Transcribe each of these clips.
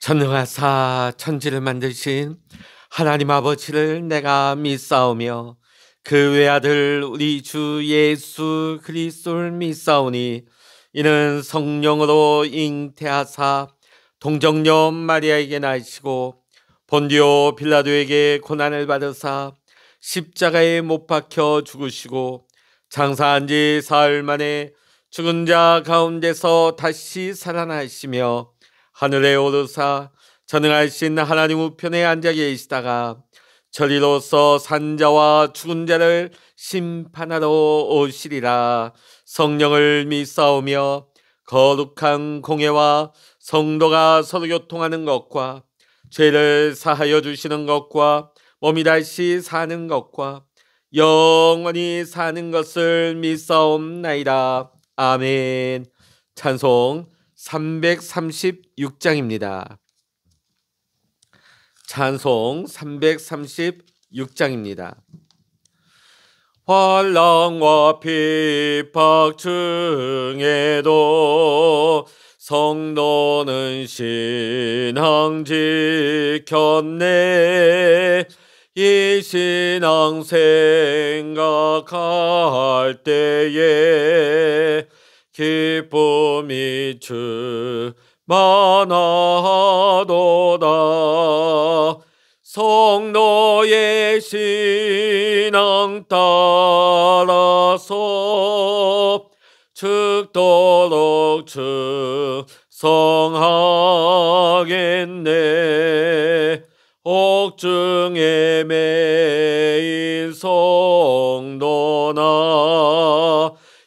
전능하사 천지를 만드신 하나님 아버지를 내가 믿사오며 그 외아들 우리 주 예수 그리스도를 믿사오니 이는 성령으로 잉태하사 동정녀 마리아에게 나시고 본디오 빌라도에게 고난을 받으사 십자가에 못 박혀 죽으시고 장사한 지 사흘 만에 죽은 자 가운데서 다시 살아나시며 하늘에 오르사 전능하신 하나님 우편에 앉아 계시다가 저리로서 산자와 죽은 자를 심판하러 오시리라. 성령을 믿사오며 거룩한 공회와 성도가 서로 교통하는 것과 죄를 사하여 주시는 것과 몸이 다시 사는 것과 영원히 사는 것을 믿사옵나이다. 아멘. 찬송 336장입니다. 찬송 336장입니다. 환난과 핍박 중에도 성도는 신앙 지켰네. 이 신앙 생각할 때에 기쁨이 충만하도다. 성도의 신앙 따라서 죽도록 충성하겠네. 옥중에 매인 성도나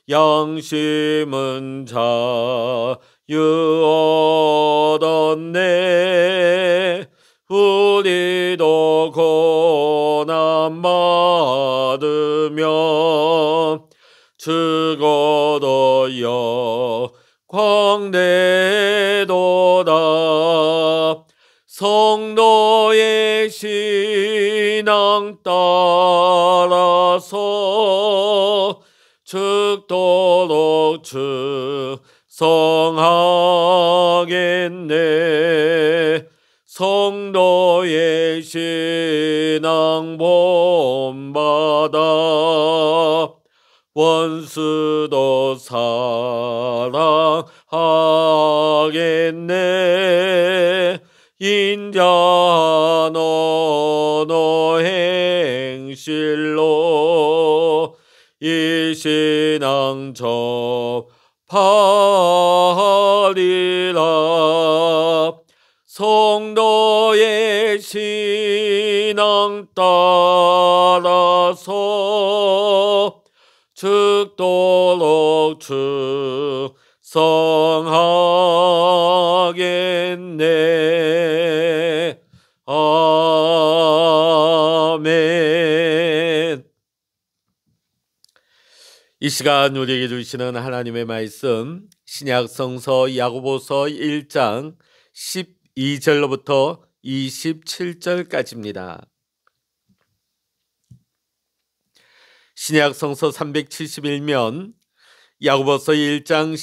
양심은 자유 얻었네. 우리도 고난 받으며 죽어도 영광되도다. 성도의 신앙 따라서 죽도록 충성하겠네. 성도의 신앙 본받아 원수도 사랑하겠네. 인자 너너 행실로 이 신앙 접하리라. 성도의 신앙 따라서 죽도록 충성하겠네. 아멘. 이 시간 우리에게 주시는 하나님의 말씀, 신약 성서 야고보서 1장 12절로부터 27절까지입니다. 신약 성서 371면 야고보서 1장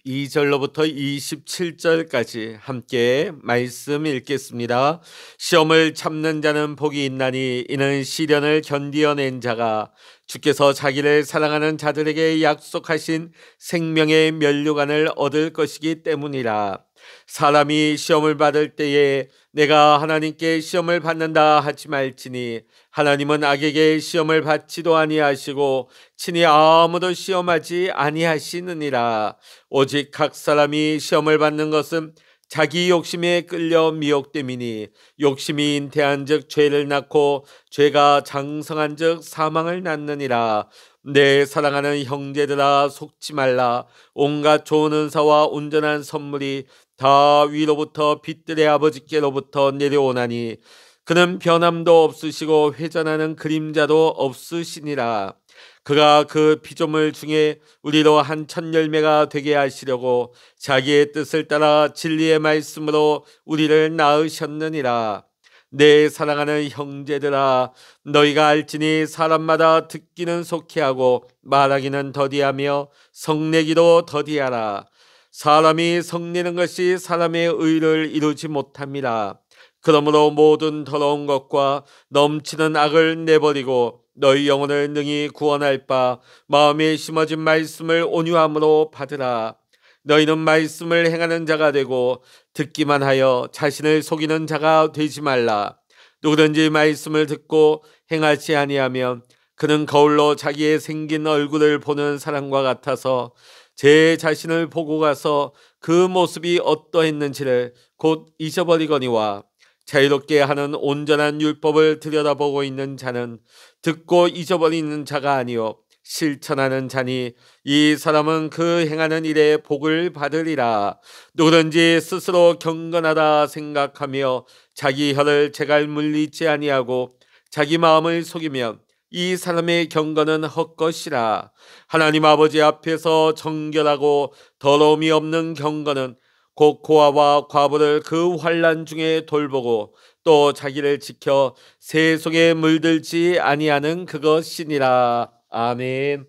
12절로부터 27절까지 함께 말씀 읽겠습니다. 시험을 참는 자는 복이 있나니 이는 시련을 견디어낸 자가 주께서 자기를 사랑하는 자들에게 약속하신 생명의 면류관을 얻을 것이기 때문이라. 사람이 시험을 받을 때에 내가 하나님께 시험을 받는다 하지 말지니 하나님은 악에게 시험을 받지도 아니하시고 친히 아무도 시험하지 아니하시느니라. 오직 각 사람이 시험을 받는 것은 자기 욕심에 끌려 미혹됨이니 욕심이 잉태한즉 죄를 낳고 죄가 장성한즉 사망을 낳느니라. 내 사랑하는 형제들아, 속지 말라. 온갖 좋은 은사와 온전한 선물이 다 위로부터 빛들의 아버지께로부터 내려오나니 그는 변함도 없으시고 회전하는 그림자도 없으시니라. 그가 그 피조물 중에 우리로 한 첫 열매가 되게 하시려고 자기의 뜻을 따라 진리의 말씀으로 우리를 낳으셨느니라. 내 사랑하는 형제들아, 너희가 알지니 사람마다 듣기는 속히 하고 말하기는 더디하며 성내기도 더디하라. 사람이 성내는 것이 사람의 의를 이루지 못함이라. 그러므로 모든 더러운 것과 넘치는 악을 내버리고 너희 영혼을 능히 구원할 바 마음에 심어진 말씀을 온유함으로 받으라. 너희는 말씀을 행하는 자가 되고 듣기만 하여 자신을 속이는 자가 되지 말라. 누구든지 말씀을 듣고 행하지 아니하면 그는 거울로 자기의 생긴 얼굴을 보는 사람과 같아서 제 자신을 보고 가서 그 모습이 어떠했는지를 곧 잊어버리거니와, 자유롭게 하는 온전한 율법을 들여다보고 있는 자는 듣고 잊어버리는 자가 아니요 실천하는 자니 이 사람은 그 행하는 일에 복을 받으리라. 누구든지 스스로 경건하다 생각하며 자기 혀를 제갈 물리지 아니하고 자기 마음을 속이면 이 사람의 경건은 헛것이라. 하나님 아버지 앞에서 정결하고 더러움이 없는 경건은 곧 고아와 과부를 그 환난 중에 돌보고 또 자기를 지켜 세속에 물들지 아니하는 그것이니라. 아멘.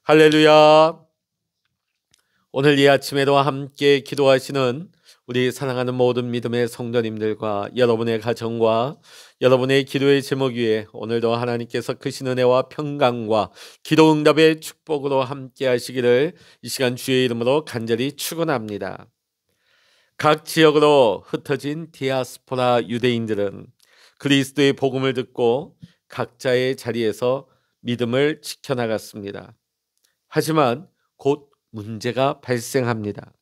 할렐루야. 오늘 이 아침에도 함께 기도하시는 우리 사랑하는 모든 믿음의 성도님들과 여러분의 가정과 여러분의 기도의 제목 위에 오늘도 하나님께서 크신 은혜와 평강과 기도 응답의 축복으로 함께 하시기를 이 시간 주의 이름으로 간절히 축원합니다. 각 지역으로 흩어진 디아스포라 유대인들은 그리스도의 복음을 듣고 각자의 자리에서 믿음을 지켜나갔습니다. 하지만 곧 문제가 발생합니다.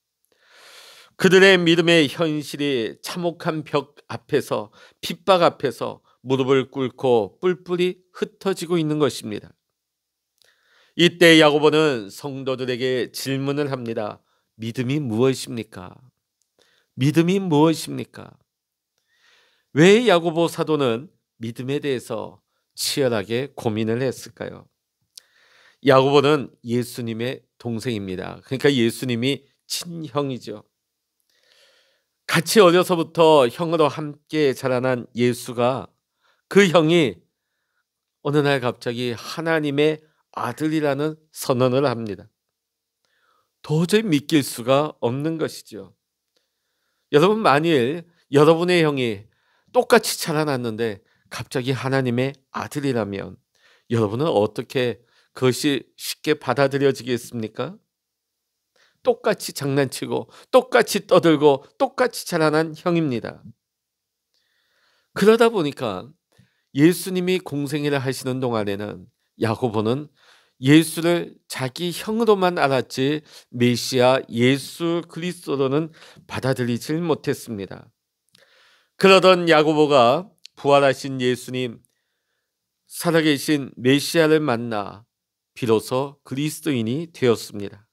그들의 믿음의 현실이 참혹한 벽 앞에서, 핍박 앞에서 무릎을 꿇고 뿔뿔이 흩어지고 있는 것입니다. 이때 야고보는 성도들에게 질문을 합니다. 믿음이 무엇입니까? 믿음이 무엇입니까? 왜 야고보 사도는 믿음에 대해서 치열하게 고민을 했을까요? 야고보는 예수님의 동생입니다. 그러니까 예수님이 친형이죠. 같이 어려서부터 형으로 함께 자라난 예수가, 그 형이 어느 날 갑자기 하나님의 아들이라는 선언을 합니다. 도저히 믿길 수가 없는 것이죠. 여러분, 만일 여러분의 형이 똑같이 자라났는데 갑자기 하나님의 아들이라면 여러분은 어떻게 그것이 쉽게 받아들여지겠습니까? 똑같이 장난치고 똑같이 떠들고 똑같이 자라난 형입니다. 그러다 보니까 예수님이 공생애를 하시는 동안에는 야고보는 예수를 자기 형으로만 알았지 메시아 예수 그리스도로는 받아들이질 못했습니다. 그러던 야고보가 부활하신 예수님, 살아계신 메시아를 만나 비로소 그리스도인이 되었습니다.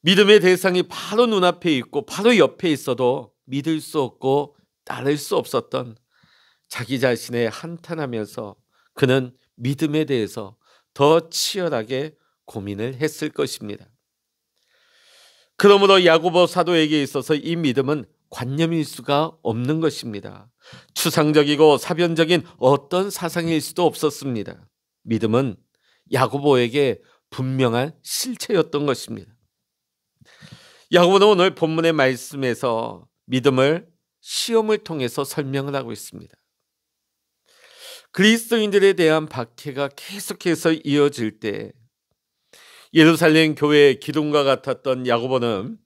믿음의 대상이 바로 눈앞에 있고 바로 옆에 있어도 믿을 수 없고 따를 수 없었던 자기 자신에 한탄하면서 그는 믿음에 대해서 더 치열하게 고민을 했을 것입니다. 그러므로 야고보 사도에게 있어서 이 믿음은 관념일 수가 없는 것입니다. 추상적이고 사변적인 어떤 사상일 수도 없었습니다. 믿음은 야고보에게 분명한 실체였던 것입니다. 야고보는 오늘 본문의 말씀에서 믿음을 시험을 통해서 설명을 하고 있습니다. 그리스도인들에 대한 박해가 계속해서 이어질 때 예루살렘 교회의 기둥과 같았던 야고보는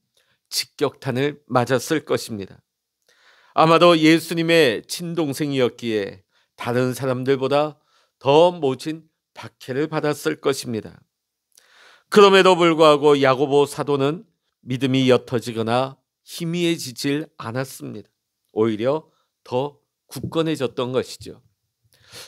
직격탄을 맞았을 것입니다. 아마도 예수님의 친동생이었기에 다른 사람들보다 더 모진 박해를 받았을 것입니다. 그럼에도 불구하고 야고보 사도는 믿음이 옅어지거나 희미해지질 않았습니다. 오히려 더 굳건해졌던 것이죠.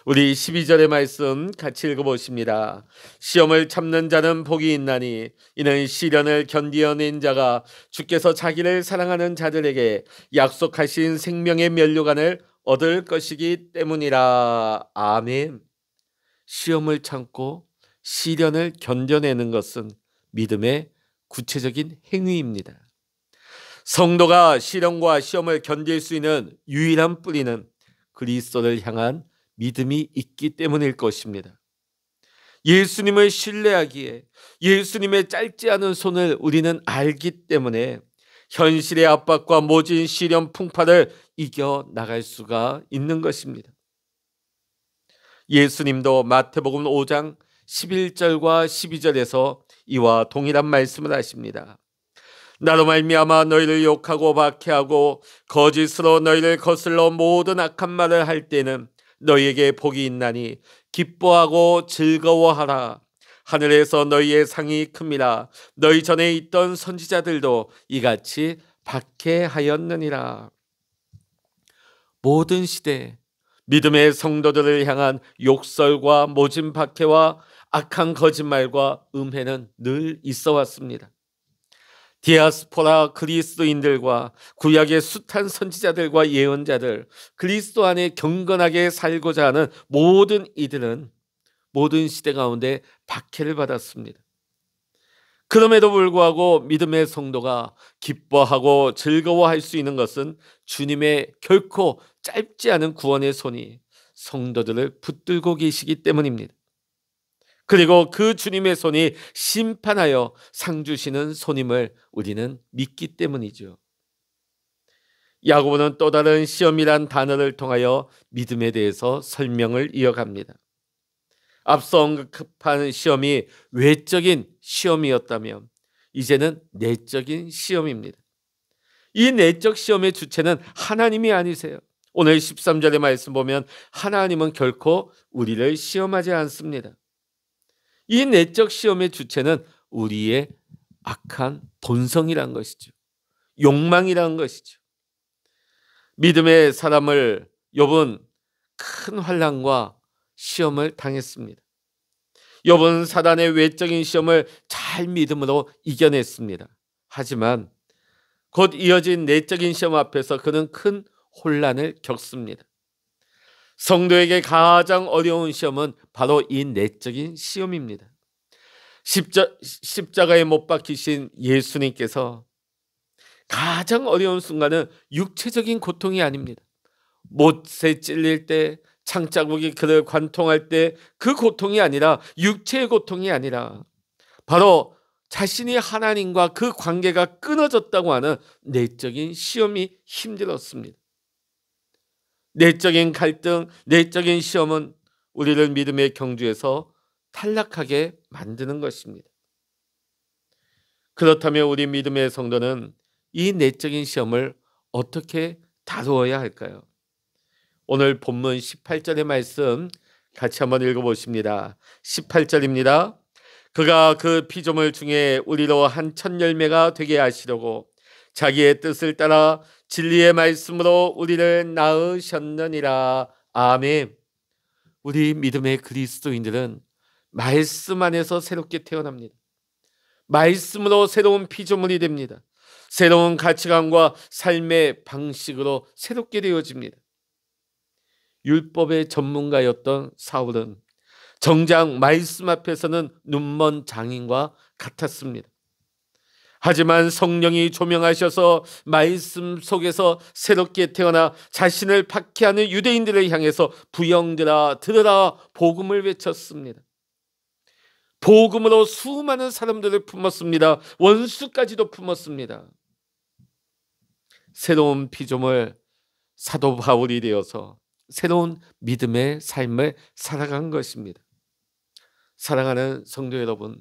우리 12절의 말씀 같이 읽어보십니다. 시험을 참는 자는 복이 있나니 이는 시련을 견디어낸 자가 주께서 자기를 사랑하는 자들에게 약속하신 생명의 면류관을 얻을 것이기 때문이라. 아멘. 시험을 참고 시련을 견뎌내는 것은 믿음의 구체적인 행위입니다. 성도가 시련과 시험을 견딜 수 있는 유일한 뿌리는 그리스도를 향한 믿음이 있기 때문일 것입니다. 예수님을 신뢰하기에 예수님의 짧지 않은 손을 우리는 알기 때문에 현실의 압박과 모진 시련 풍파를 이겨 나갈 수가 있는 것입니다. 예수님도 마태복음 5장 11절과 12절에서 이와 동일한 말씀을 하십니다. 나로 말미암아 너희를 욕하고 박해하고 거짓으로 너희를 거슬러 모든 악한 말을 할 때는 너희에게 복이 있나니 기뻐하고 즐거워하라. 하늘에서 너희의 상이 큽니다. 너희 전에 있던 선지자들도 이같이 박해하였느니라. 모든 시대 믿음의 성도들을 향한 욕설과 모진 박해와 악한 거짓말과 음해는 늘 있어 왔습니다. 디아스포라 그리스도인들과 구약의 숱한 선지자들과 예언자들, 그리스도 안에 경건하게 살고자 하는 모든 이들은 모든 시대 가운데 박해를 받았습니다. 그럼에도 불구하고 믿음의 성도가 기뻐하고 즐거워할 수 있는 것은 주님의 결코 짧지 않은 구원의 손이 성도들을 붙들고 계시기 때문입니다. 그리고 그 주님의 손이 심판하여 상 주시는 손임을 우리는 믿기 때문이죠. 야고보는 또 다른 시험이란 단어를 통하여 믿음에 대해서 설명을 이어갑니다. 앞서 언급한 시험이 외적인 시험이었다면 이제는 내적인 시험입니다. 이 내적 시험의 주체는 하나님이 아니세요. 오늘 13절의 말씀 보면 하나님은 결코 우리를 시험하지 않습니다. 이 내적 시험의 주체는 우리의 악한 본성이란 것이죠. 욕망이란 것이죠. 믿음의 사람을 욥은 큰 환난과 시험을 당했습니다. 욥은 사단의 외적인 시험을 잘 믿음으로 이겨냈습니다. 하지만 곧 이어진 내적인 시험 앞에서 그는 큰 혼란을 겪습니다. 성도에게 가장 어려운 시험은 바로 이 내적인 시험입니다. 십자가에 못 박히신 예수님께서 가장 어려운 순간은 육체적인 고통이 아닙니다. 못에 찔릴 때, 창자국이 그를 관통할 때 그 고통이 아니라 육체의 고통이 아니라 바로 자신이 하나님과 그 관계가 끊어졌다고 하는 내적인 시험이 힘들었습니다. 내적인 갈등, 내적인 시험은 우리를 믿음의 경주에서 탈락하게 만드는 것입니다. 그렇다면 우리 믿음의 성도는 이 내적인 시험을 어떻게 다루어야 할까요? 오늘 본문 18절의 말씀 같이 한번 읽어보십니다. 18절입니다. 그가 그 피조물 중에 우리로 한 첫 열매가 되게 하시려고 자기의 뜻을 따라 진리의 말씀으로 우리를 낳으셨느니라. 아멘. 우리 믿음의 그리스도인들은 말씀 안에서 새롭게 태어납니다. 말씀으로 새로운 피조물이 됩니다. 새로운 가치관과 삶의 방식으로 새롭게 되어집니다. 율법의 전문가였던 사울은 정작 말씀 앞에서는 눈먼 장인과 같았습니다. 하지만 성령이 조명하셔서 말씀 속에서 새롭게 태어나 자신을 박해하는 유대인들을 향해서 부형들아 들으라 복음을 외쳤습니다. 복음으로 수많은 사람들을 품었습니다. 원수까지도 품었습니다. 새로운 피조물 사도 바울이 되어서 새로운 믿음의 삶을 살아간 것입니다. 사랑하는 성도 여러분,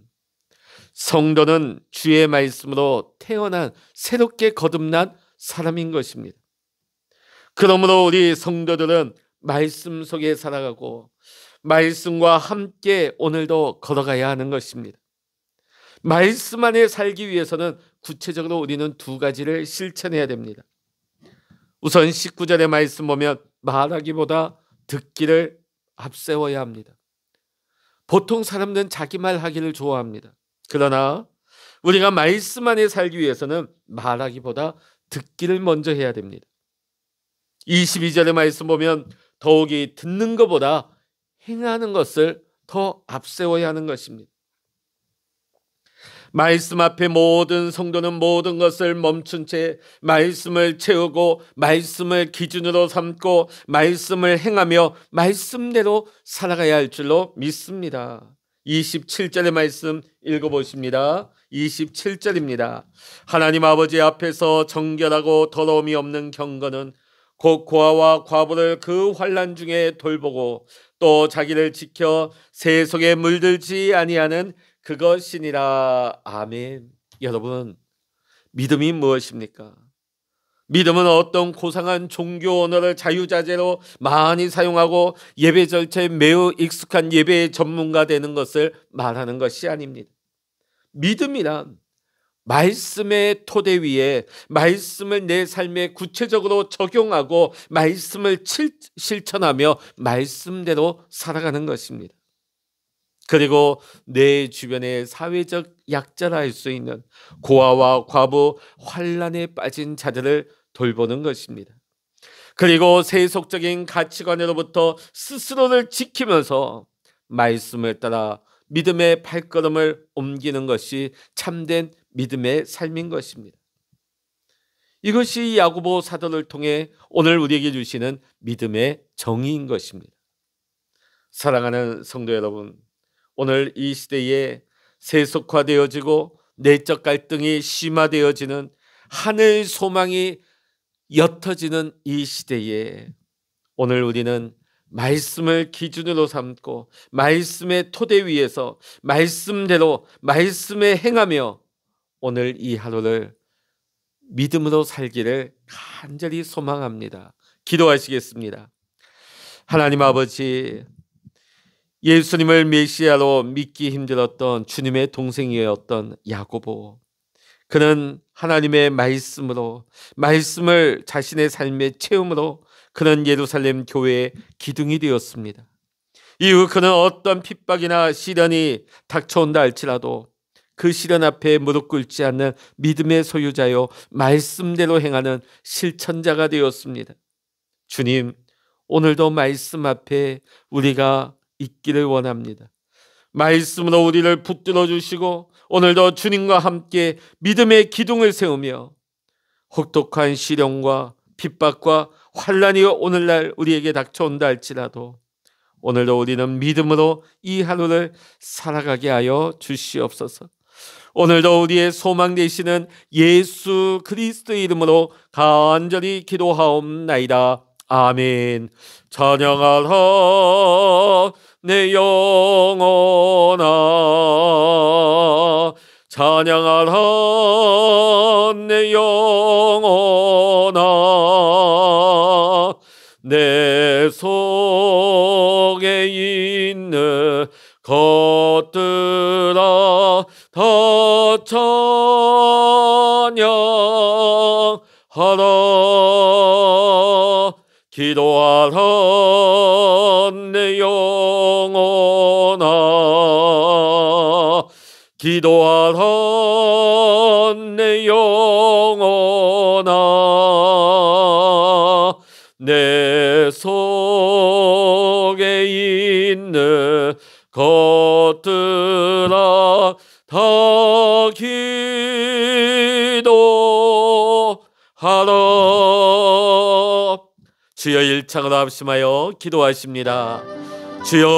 성도는 주의 말씀으로 태어난 새롭게 거듭난 사람인 것입니다. 그러므로 우리 성도들은 말씀 속에 살아가고 말씀과 함께 오늘도 걸어가야 하는 것입니다. 말씀 안에 살기 위해서는 구체적으로 우리는 두 가지를 실천해야 됩니다. 우선 19절의 말씀 보면 말하기보다 듣기를 앞세워야 합니다. 보통 사람들은 자기 말 하기를 좋아합니다. 그러나 우리가 말씀 안에 살기 위해서는 말하기보다 듣기를 먼저 해야 됩니다. 22절의 말씀 보면 더욱이 듣는 것보다 행하는 것을 더 앞세워야 하는 것입니다. 말씀 앞에 모든 성도는 모든 것을 멈춘 채 말씀을 채우고 말씀을 기준으로 삼고 말씀을 행하며 말씀대로 살아가야 할 줄로 믿습니다. 27절의 말씀 읽어보십니다. 27절입니다. 하나님 아버지 앞에서 정결하고 더러움이 없는 경건은 곧 고아와 과부를 그 환난 중에 돌보고 또 자기를 지켜 세속에 물들지 아니하는 그것이니라. 아멘. 여러분, 믿음이 무엇입니까? 믿음은 어떤 고상한 종교 언어를 자유자재로 많이 사용하고 예배 절차에 매우 익숙한 예배의 전문가 되는 것을 말하는 것이 아닙니다. 믿음이란 말씀의 토대 위에 말씀을 내 삶에 구체적으로 적용하고 말씀을 실천하며 말씀대로 살아가는 것입니다. 그리고 내 주변의 사회적 약자라 할 수 있는 고아와 과부, 환난에 빠진 자들을 돌보는 것입니다. 그리고 세속적인 가치관으로부터 스스로를 지키면서 말씀을 따라 믿음의 발걸음을 옮기는 것이 참된 믿음의 삶인 것입니다. 이것이 야고보 사도를 통해 오늘 우리에게 주시는 믿음의 정의인 것입니다. 사랑하는 성도 여러분, 오늘 이 시대에 세속화되어지고 내적 갈등이 심화되어지는 하늘 소망이 옅어지는 이 시대에 오늘 우리는 말씀을 기준으로 삼고 말씀의 토대 위에서 말씀대로 말씀에 행하며 오늘 이 하루를 믿음으로 살기를 간절히 소망합니다. 기도하시겠습니다. 하나님 아버지, 예수님을 메시아로 믿기 힘들었던 주님의 동생이었던 야고보, 그는 하나님의 말씀으로 말씀을 자신의 삶의 체험으로 그는 예루살렘 교회의 기둥이 되었습니다. 이후 그는 어떤 핍박이나 시련이 닥쳐온다 할지라도 그 시련 앞에 무릎 꿇지 않는 믿음의 소유자요 말씀대로 행하는 실천자가 되었습니다. 주님, 오늘도 말씀 앞에 우리가 있기를 원합니다. 말씀으로 우리를 붙들어 주시고 오늘도 주님과 함께 믿음의 기둥을 세우며 혹독한 시련과 핍박과 환난이 오늘날 우리에게 닥쳐온다 할지라도 오늘도 우리는 믿음으로 이 하루를 살아가게 하여 주시옵소서. 오늘도 우리의 소망 되시는 예수 그리스도의 이름으로 간절히 기도하옵나이다. 아멘. 찬양하라 내 영혼아, 찬양하라 내 영혼아, 내 속에 있는 것들아 다 찬양하라. 기도하라 내 영혼아, 기도하라 내 영혼아, 내 속에 있는 것들아 다 기도하라. 주여 일창으로 합심하여 기도하십니다. 주여